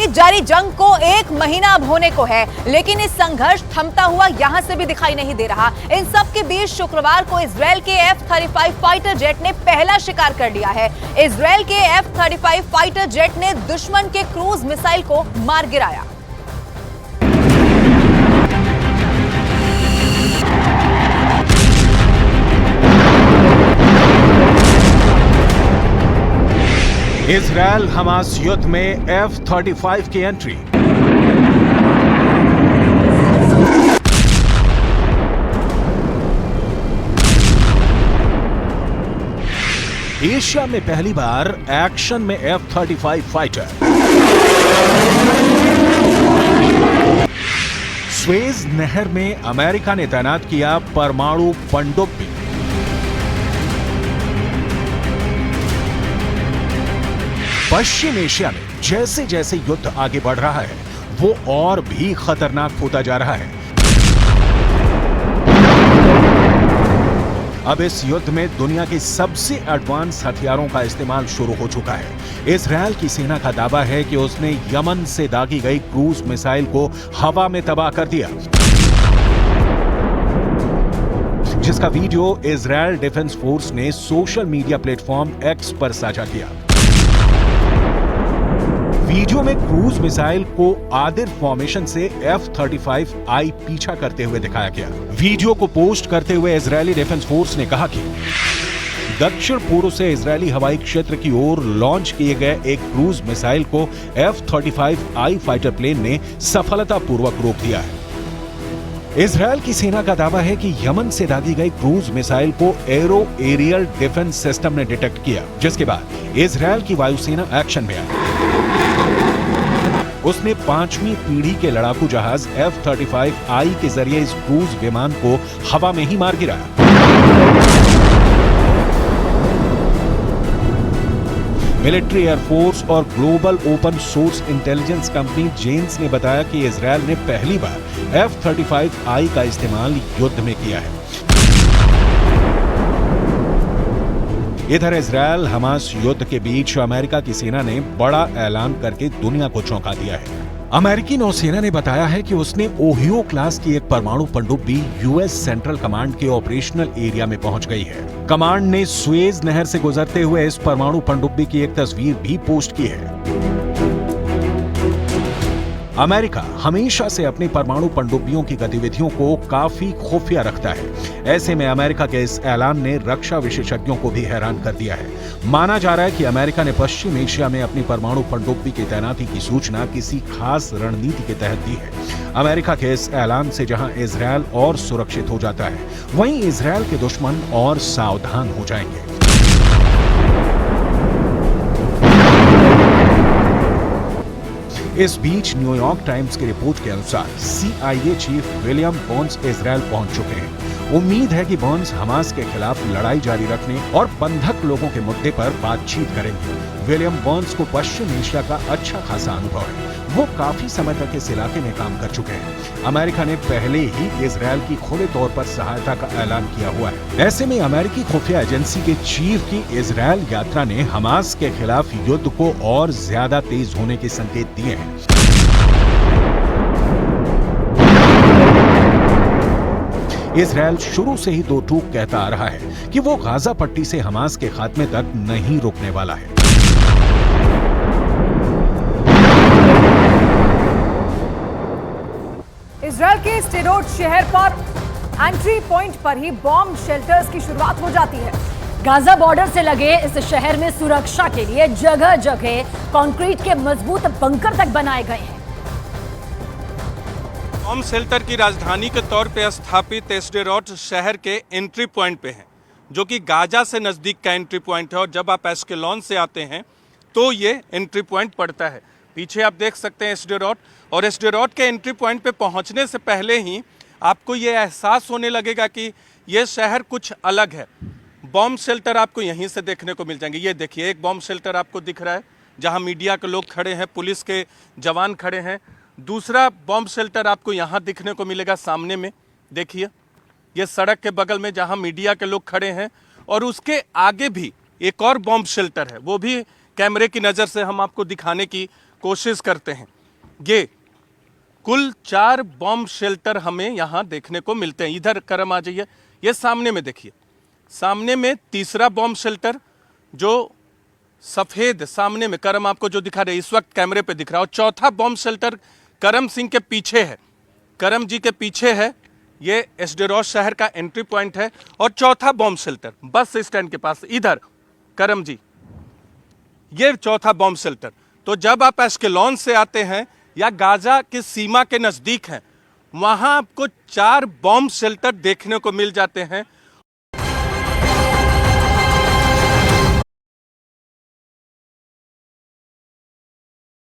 बीच जारी जंग को 1 महीना अब होने को है, लेकिन इस संघर्ष थमता हुआ यहां से भी दिखाई नहीं दे रहा। इन सब के बीच शुक्रवार को इजरायल के F-35 फाइटर जेट ने पहला शिकार कर लिया है। इजरायल के F-35 फाइटर जेट ने दुश्मन के क्रूज मिसाइल को मार गिराया। इजरायल हमास युद्ध में F-35 की एंट्री। एशिया में पहली बार एक्शन में F-35 फाइटर। स्वेज नहर में अमेरिका ने तैनात किया परमाणु पनडुब्बी। पश्चिम एशिया में जैसे जैसे युद्ध आगे बढ़ रहा है, वो और भी खतरनाक होता जा रहा है। अब इस युद्ध में दुनिया के सबसे एडवांस हथियारों का इस्तेमाल शुरू हो चुका है। इजरायल की सेना का दावा है कि उसने यमन से दागी गई क्रूज मिसाइल को हवा में तबाह कर दिया, जिसका वीडियो इजरायल डिफेंस फोर्स ने सोशल मीडिया प्लेटफॉर्म एक्स पर साझा किया। वीडियो में क्रूज मिसाइल को आदिर फॉर्मेशन से F-35I पीछा करते हुए दिखाया गया। वीडियो को पोस्ट करते हुए इजरायली डिफेंस फोर्स ने कहा कि दक्षिण पूर्व से इजरायली हवाई क्षेत्र की ओर लॉन्च किए गए एक क्रूज मिसाइल को F-35I फाइटर प्लेन ने सफलतापूर्वक रोक दिया है। इजरायल की सेना का दावा है कि यमन से दागी गई क्रूज मिसाइल को एरो एरियल डिफेंस सिस्टम ने डिटेक्ट किया, जिसके बाद इजरायल की वायुसेना एक्शन में आई। उसने 5वीं पीढ़ी के लड़ाकू जहाज F-35I के जरिए इस क्रूज विमान को हवा में ही मार गिराया। मिलिट्री एयरफोर्स और global open source intelligence company Janes ने बताया कि इजरायल ने पहली बार F-35I का इस्तेमाल युद्ध में किया है। इधर इजरायल हमास युद्ध के बीच अमेरिका की सेना ने बड़ा ऐलान करके दुनिया को चौंका दिया है। अमेरिकी नौसेना ने बताया है कि उसने ओहियो क्लास की एक परमाणु पनडुब्बी यूएस सेंट्रल कमांड के ऑपरेशनल एरिया में पहुंच गई है। कमांड ने स्वेज नहर से गुजरते हुए इस परमाणु पनडुब्बी की एक तस्वीर भी पोस्ट की है। अमेरिका हमेशा से अपनी परमाणु पनडुब्बियों की गतिविधियों को काफी खुफिया रखता है। ऐसे में अमेरिका के इस ऐलान ने रक्षा विशेषज्ञों को भी हैरान कर दिया है। माना जा रहा है कि अमेरिका ने पश्चिम एशिया में अपनी परमाणु पनडुब्बी की तैनाती की सूचना किसी खास रणनीति के तहत दी है। अमेरिका के इस ऐलान से जहां इजरायल और सुरक्षित हो जाता है, वहीं इजरायल के दुश्मन और सावधान हो जाएंगे। इस बीच न्यूयॉर्क टाइम्स की रिपोर्ट के अनुसार CIA chief William Burns Israel पहुंच चुके हैं। उम्मीद है कि बर्न्स हमास के खिलाफ लड़ाई जारी रखने और बंधक लोगों के मुद्दे पर बातचीत करेंगे। विलियम बर्न्स को पश्चिम एशिया का अच्छा खासा अनुभव है। वो काफी समय तक इस इलाके में काम कर चुके हैं। अमेरिका ने पहले ही इजरायल की खुले तौर पर सहायता का ऐलान किया हुआ है। ऐसे में अमेरिकी खुफिया एजेंसी के चीफ की इजरायल यात्रा ने हमास के खिलाफ युद्ध को और ज्यादा तेज होने के संकेत दिए हैं। इजरायल शुरू से ही दो टूक कहता आ रहा है कि वो गाजा पट्टी से हमास के खात्मे तक नहीं रुकने वाला है। इजरायल के स्टेरोट शहर पर एंट्री पॉइंट पर ही बॉम्ब शेल्टर्स की शुरुआत हो जाती है। गाजा बॉर्डर से लगे इस शहर में सुरक्षा के लिए जगह जगह कंक्रीट के मजबूत बंकर तक बनाए गए हैं। बॉम्ब शेल्टर की राजधानी के तौर पे स्थापित स्टेरोट शहर के एंट्री पॉइंट पे है, जो कि गाजा से नज़दीक का एंट्री पॉइंट है। और जब आप एस्केलॉन से आते हैं तो ये एंट्री पॉइंट पड़ता है। पीछे आप देख सकते हैं स्टेरोट, और स्टेरोट के एंट्री पॉइंट पे पहुंचने से पहले ही आपको ये एहसास होने लगेगा कि ये शहर कुछ अलग है। बॉम्ब शेल्टर आपको यहीं से देखने को मिल जाएंगे। ये देखिए, एक बॉम्ब शेल्टर आपको दिख रहा है जहाँ मीडिया के लोग खड़े हैं, पुलिस के जवान खड़े हैं। दूसरा बॉम्ब शेल्टर आपको यहाँ दिखने को मिलेगा सामने में, देखिए ये सड़क के बगल में जहाँ मीडिया के लोग खड़े हैं। और उसके आगे भी एक और बॉम्ब शेल्टर है, वो भी कैमरे की नज़र से हम आपको दिखाने की कोशिश करते हैं। ये कुल 4 बॉम्ब शेल्टर हमें यहां देखने को मिलते हैं। इधर करम आ जाइए, ये सामने में देखिए, सामने में तीसरा बॉम्ब शेल्टर जो सफेद सामने में करम आपको जो दिखा रहे इस वक्त कैमरे पे दिख रहा है, और चौथा बॉम्ब शेल्टर करम सिंह के पीछे है, करम जी के पीछे है, ये एसडेरोट शहर का एंट्री पॉइंट है। और चौथा बॉम्ब शेल्टर बस स्टैंड के पास इधर करम जी, ये चौथा बॉम्ब शेल्टर। तो जब आप एस्केलॉन से आते हैं या गाजा की सीमा के नजदीक हैं, वहां आपको 4 बॉम्ब शेल्टर देखने को मिल जाते हैं